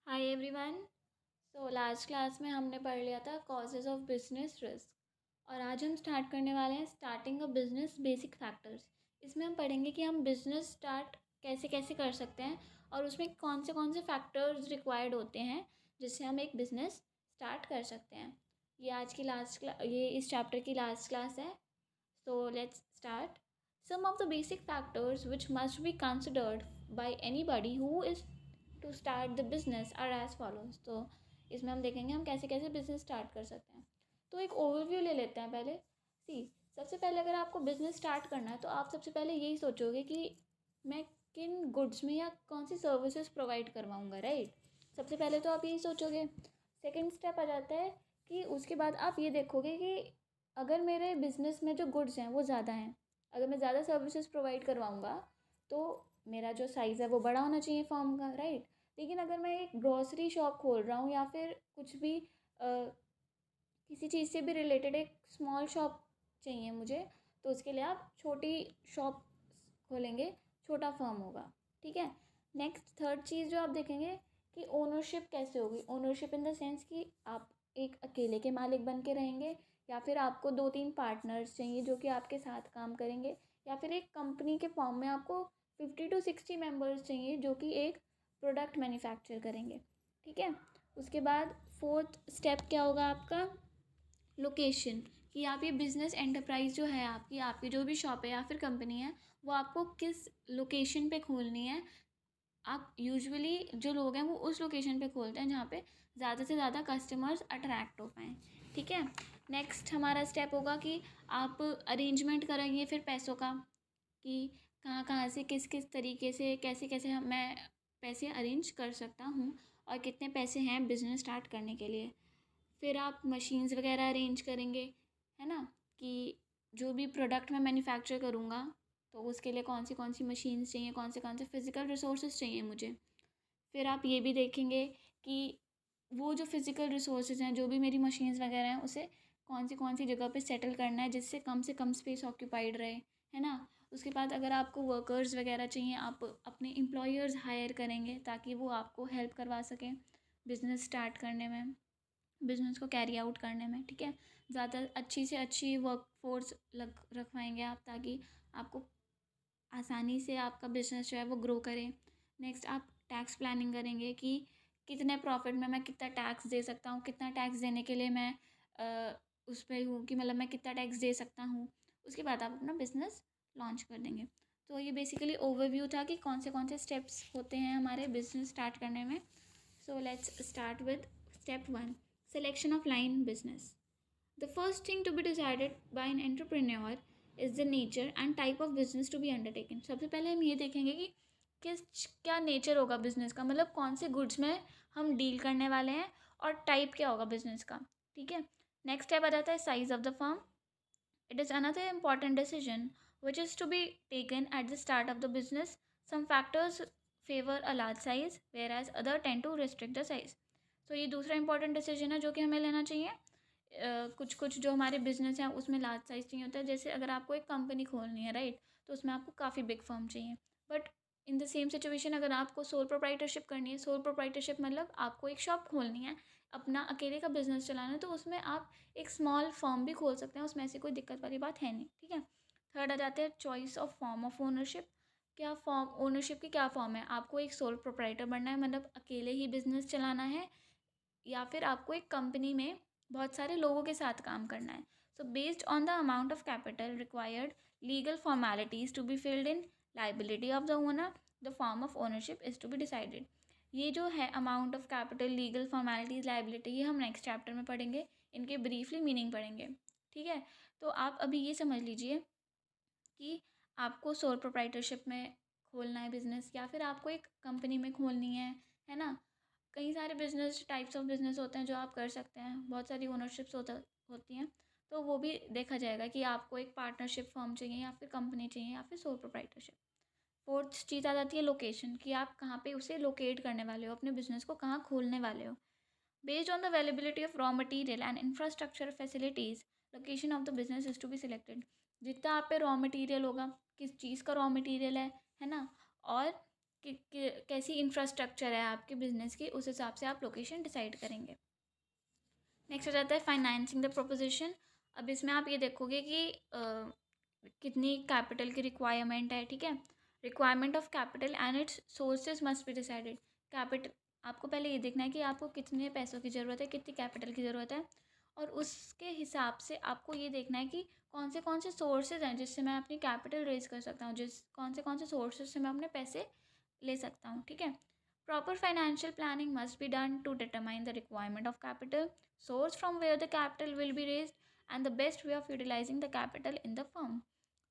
Hi everyone. So last class में हमने पढ़ लिया था कॉजेज ऑफ बिजनेस रिस्क और आज हम स्टार्ट करने वाले हैं starting a business basic factors. इसमें हम पढ़ेंगे कि हम बिजनेस स्टार्ट कैसे कैसे कर सकते हैं और उसमें कौन से फैक्टर्स रिक्वायर्ड होते हैं जिससे हम एक बिज़नेस स्टार्ट कर सकते हैं। ये इस चैप्टर की लास्ट क्लास है। So let's start. Some of the basic factors which must be considered by anybody who is to start the business are as follows। तो इसमें हम देखेंगे हम कैसे कैसे बिजनेस स्टार्ट कर सकते हैं। तो एक ओवरव्यू ले लेते हैं पहले। सबसे पहले अगर आपको बिजनेस स्टार्ट करना है तो आप सबसे पहले यही सोचोगे कि मैं किन गुड्स में या कौन सी सर्विसेज प्रोवाइड करवाऊँगा, राइट। सबसे पहले तो आप यही सोचोगे। सेकेंड स्टेप आ जाता है कि उसके बाद आप ये देखोगे कि अगर मेरे बिज़नेस में जो गुड्स हैं वो ज़्यादा हैं, अगर मैं ज़्यादा सर्विसेज प्रोवाइड करवाऊँगा तो मेरा जो साइज़ है वो बड़ा होना चाहिए फॉर्म का, राइट। लेकिन अगर मैं एक ग्रॉसरी शॉप खोल रहा हूँ या फिर कुछ भी किसी चीज़ से भी रिलेटेड एक स्मॉल शॉप चाहिए मुझे, तो उसके लिए आप छोटी शॉप खोलेंगे, छोटा फर्म होगा, ठीक है। नेक्स्ट थर्ड चीज़ जो आप देखेंगे कि ओनरशिप कैसे होगी। ओनरशिप इन द सेंस कि आप एक अकेले के मालिक बन के रहेंगे या फिर आपको 2-3 पार्टनर्स चाहिए जो कि आपके साथ काम करेंगे, या फिर एक कंपनी के फॉर्म में आपको 50 to 60 मेंबर्स चाहिए जो कि एक प्रोडक्ट मैन्युफैक्चर करेंगे, ठीक है। उसके बाद फोर्थ स्टेप क्या होगा आपका, लोकेशन। कि आप ये बिज़नेस एंटरप्राइज जो है आपकी जो भी शॉप है या फिर कंपनी है वो आपको किस लोकेशन पे खोलनी है। आप यूजुअली जो लोग हैं वो उस लोकेशन पे खोलते हैं जहाँ पे ज़्यादा से ज़्यादा कस्टमर्स अट्रैक्ट हो पाएँ, ठीक है। नेक्स्ट हमारा स्टेप होगा कि आप अरेंजमेंट करेंगे फिर पैसों का, कि कहाँ कहाँ से किस किस तरीके से कैसे कैसे मैं पैसे अरेंज कर सकता हूँ और कितने पैसे हैं बिज़नेस स्टार्ट करने के लिए। फिर आप मशीन्स वगैरह अरेंज करेंगे, है ना, कि जो भी प्रोडक्ट मैं मैन्युफैक्चर करूँगा तो उसके लिए कौन सी मशीन्स चाहिए, कौन से फिज़िकल रिसोर्सेज चाहिए मुझे। फिर आप ये भी देखेंगे कि वो जो फिज़िकल रिसोर्सेज हैं, जो भी मेरी मशीन्स वगैरह हैं, उसे कौन सी जगह पे सेटल करना है जिससे कम से कम स्पेस ऑक्यूपाइड रहे, है ना। उसके बाद अगर आपको वर्कर्स वगैरह चाहिए, आप अपने एम्प्लॉयर्स हायर करेंगे ताकि वो आपको हेल्प करवा सकें बिज़नेस स्टार्ट करने में, बिज़नेस को कैरी आउट करने में, ठीक है। ज़्यादा अच्छी से अच्छी वर्क फोर्स लग रखवाएंगे आप ताकि आपको आसानी से आपका बिज़नेस जो है वो ग्रो करे। नेक्स्ट आप टैक्स प्लानिंग करेंगे कि कितने प्रॉफिट में मैं कितना टैक्स दे सकता हूँ, कितना टैक्स देने के लिए मैं उस पर हूँ कि मतलब मैं कितना टैक्स दे सकता हूँ। उसके बाद आप अपना बिज़नेस लॉन्च कर देंगे। तो ये बेसिकली ओवरव्यू था कि कौन से स्टेप्स होते हैं हमारे बिज़नेस स्टार्ट करने में। So let's start with step 1, selection of line business. The first thing to be decided by an entrepreneur is the nature and type of business to be undertaken. सबसे पहले हम ये देखेंगे कि क्या नेचर होगा बिजनेस का, मतलब कौन से गुड्स में हम डील करने वाले हैं और टाइप क्या होगा बिजनेस का, ठीक है। नेक्स्ट स्टेप आ जाता है size of the firm. It is another important decision which is to be taken at the start of the business. Some factors favor a large size whereas other tend to restrict the size. तो ये दूसरा important decision है जो कि हमें लेना चाहिए। कुछ कुछ जो हमारे बिजनेस हैं उसमें लार्ज साइज़ चाहिए होता है। जैसे अगर आपको एक कंपनी खोलनी है, राइट, तो उसमें आपको काफ़ी बिग फर्म चाहिए। But in the same situation अगर आपको सोल प्रोप्राइटरशिप करनी है, सोल प्रोप्राइटरशिप मतलब आपको एक शॉप खोलनी है, अपना अकेले का बिजनेस चलाना है, तो उसमें आप एक स्मॉल फर्म भी खोल सकते हैं, उसमें ऐसी कोई दिक्कत वाली बात है नहीं, ठीक है। थर्ड आ जाते हैं choice of form of ownership. क्या फॉर्म ओनरशिप की क्या फॉर्म है, आपको एक सोल प्रोप्राइटर बनना है मतलब अकेले ही बिजनेस चलाना है, या फिर आपको एक कंपनी में बहुत सारे लोगों के साथ काम करना है। So based on the amount of capital required, legal formalities to be filled in, liability of the owner, the form of ownership is to be decided. ये जो है amount of capital, legal formalities, liability, ये हम next chapter में पढ़ेंगे, इनके briefly meaning पढ़ेंगे, ठीक है। तो आप अभी ये समझ लीजिए कि आपको सोल प्रोप्राइटरशिप में खोलना है बिज़नेस या फिर आपको एक कंपनी में खोलनी है ना। कई सारे बिजनेस टाइप्स ऑफ बिजनेस होते हैं जो आप कर सकते हैं, बहुत सारी ओनरशिप्स होती हैं, तो वो भी देखा जाएगा कि आपको एक पार्टनरशिप फर्म चाहिए या फिर कंपनी चाहिए या फिर सोल प्रोप्राइटरशिप। फोर्थ चीज़ आ जाती है लोकेशन, कि आप कहाँ पे उसे लोकेट करने वाले हो, अपने बिजनेस को कहाँ खोलने वाले हो। Based on the availability of raw material and infrastructure facilities, location of the business is to be selected. जितना आप पे रॉ मटेरियल होगा, किस चीज़ का रॉ मटेरियल है ना, और कैसी इंफ्रास्ट्रक्चर है आपके बिजनेस की, उस हिसाब से आप लोकेशन डिसाइड करेंगे। नेक्स्ट आ जाता है फाइनेंसिंग द प्रोपोजिशन। अब इसमें आप ये देखोगे कि कितनी कैपिटल की रिक्वायरमेंट है, ठीक है। Requirement of capital and it's sources must be decided. Capital, आपको पहले ये देखना है कि आपको कितने पैसों की ज़रूरत है, कितनी कैपिटल की ज़रूरत है, और उसके हिसाब से आपको ये देखना है कि कौन से सोर्सेज हैं जिससे मैं अपनी कैपिटल रेज कर सकता हूँ, कौन से सोर्सेज से मैं अपने पैसे ले सकता हूँ, ठीक है। Proper financial planning must be done to determine the requirement of capital, source from where the capital will be raised, and the best way of utilizing the capital in the firm.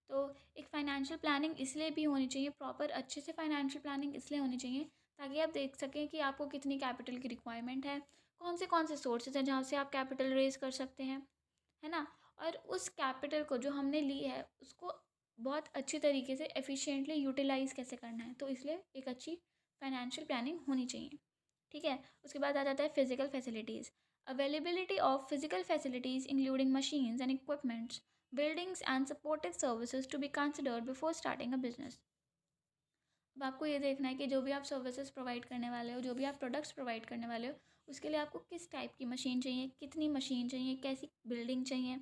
तो एक financial planning इसलिए भी होनी चाहिए, proper अच्छे से financial planning इसलिए होनी चाहिए ताकि आप देख सकें कि आपको कितनी कैपिटल की रिक्वायरमेंट है, कौन से सोर्सेज हैं जहाँ से आप कैपिटल रेज कर सकते हैं, है ना। और उस कैपिटल को जो हमने ली है उसको बहुत अच्छी तरीके से एफिशिएंटली यूटिलाइज कैसे करना है, तो इसलिए एक अच्छी फाइनेंशियल प्लानिंग होनी चाहिए, ठीक है। उसके बाद आ जाता है physical facilities. Availability of physical facilities including machines and equipments, buildings and supportive services to be considered before starting a business. अब आपको ये देखना है कि जो भी आप सर्विसेज प्रोवाइड करने वाले हो, जो भी आप प्रोडक्ट्स प्रोवाइड करने वाले हो, उसके लिए आपको किस टाइप की मशीन चाहिए, कितनी मशीन चाहिए, कैसी बिल्डिंग चाहिए,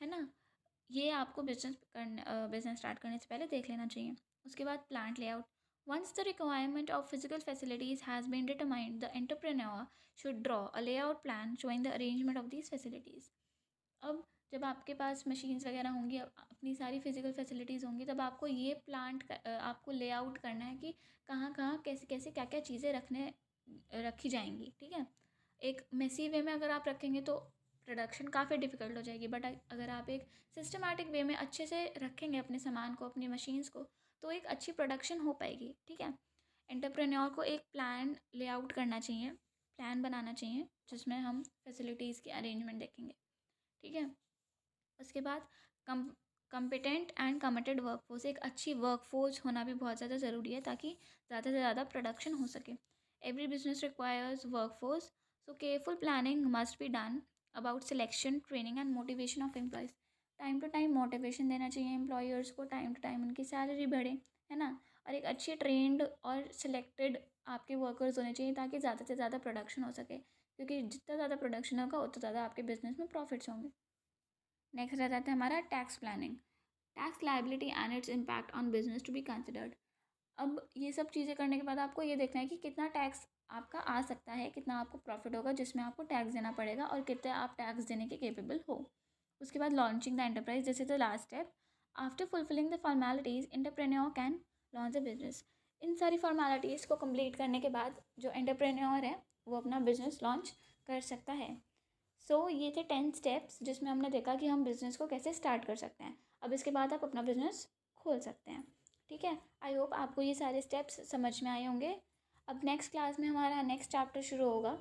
है ना। ये आपको बिजनेस स्टार्ट करने से पहले देख लेना चाहिए। उसके बाद plant layout. Once the requirement of physical facilities has been determined, the entrepreneur should draw a layout plan showing the arrangement of these facilities. अब जब आपके पास मशीन्स वगैरह होंगी, अपनी सारी फिजिकल फैसिलिटीज़ होंगी, तब आपको ये आपको लेआउट करना है कि कहाँ कहाँ कैसे कैसे क्या क्या चीज़ें रखी जाएंगी, ठीक है। एक मेसी वे में अगर आप रखेंगे तो प्रोडक्शन काफ़ी डिफ़िकल्ट हो जाएगी, बट अगर आप एक सिस्टमेटिक वे में अच्छे से रखेंगे अपने सामान को, अपनी मशीन्स को, तो एक अच्छी प्रोडक्शन हो पाएगी, ठीक है। एंटरप्रेन्योर को एक प्लान लेआउट करना चाहिए, प्लान बनाना चाहिए जिसमें हम फैसिलिटीज़ की अरेंजमेंट देखेंगे, ठीक है। उसके बाद कम कम्पिटेंट एंड कमिटेड वर्कफोर्स। एक अच्छी वर्कफोर्स होना भी बहुत ज़्यादा ज़रूरी है ताकि ज़्यादा से ज़्यादा प्रोडक्शन हो सके। Every business requires workforce, so careful planning must be done about selection, training and motivation of employees. Time to time motivation देना चाहिए एम्प्लॉयर्स को, टाइम टू टाइम उनकी सैलरी बढ़े, है ना। और एक अच्छी ट्रेंड और सिलेक्टेड आपके वर्कर्स होने चाहिए ताकि ज़्यादा से ज़्यादा प्रोडक्शन हो सके, क्योंकि जितना ज़्यादा प्रोडक्शन होगा उतना ज़्यादा आपके बिजनेस में प्रॉफिट्स होंगे। नेक्स्ट आ जाता है हमारा tax planning. Tax liability and its impact on business to be considered. अब ये सब चीज़ें करने के बाद आपको ये देखना है कि कितना टैक्स आपका आ सकता है, कितना आपको प्रॉफिट होगा जिसमें आपको टैक्स देना पड़ेगा, और कितने आप टैक्स देने के केपेबल हो। उसके बाद launching the enterprise, this is the last step. After fulfilling the formalities, entrepreneur can launch a business. इन सारी फॉर्मेलिटीज़ को कंप्लीट करने के बाद जो एंटरप्रेन्योर है वो अपना बिजनेस लॉन्च कर सकता है। ये थे 10 स्टेप्स जिसमें हमने देखा कि हम बिज़नेस को कैसे स्टार्ट कर सकते हैं। अब इसके बाद आप अपना बिज़नेस खोल सकते हैं, ठीक है। आई होप आपको ये सारे स्टेप्स समझ में आए होंगे। अब नेक्स्ट क्लास में हमारा नेक्स्ट चैप्टर शुरू होगा।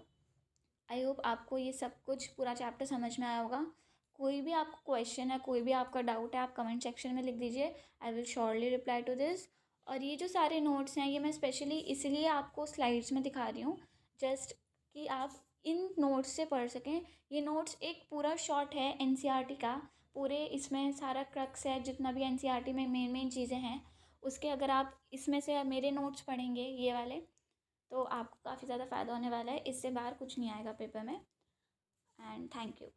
आई होप आपको ये सब कुछ पूरा चैप्टर समझ में आया होगा। कोई भी आपको क्वेश्चन है, कोई भी आपका डाउट है, आप कमेंट सेक्शन में लिख दीजिए, I will surely reply to this. और ये जो सारे नोट्स हैं ये मैं स्पेशली इसलिए आपको स्लाइड्स में दिखा रही हूँ, जस्ट कि आप इन नोट्स से पढ़ सकें। ये नोट्स एक पूरा शॉर्ट है एनसीईआरटी का, पूरे इसमें सारा क्रक्स है, जितना भी एनसीईआरटी में मेन चीज़ें हैं उसके, अगर आप इसमें से मेरे नोट्स पढ़ेंगे ये वाले, तो आपको काफ़ी ज़्यादा फ़ायदा होने वाला है। इससे बाहर कुछ नहीं आएगा पेपर में। And thank you.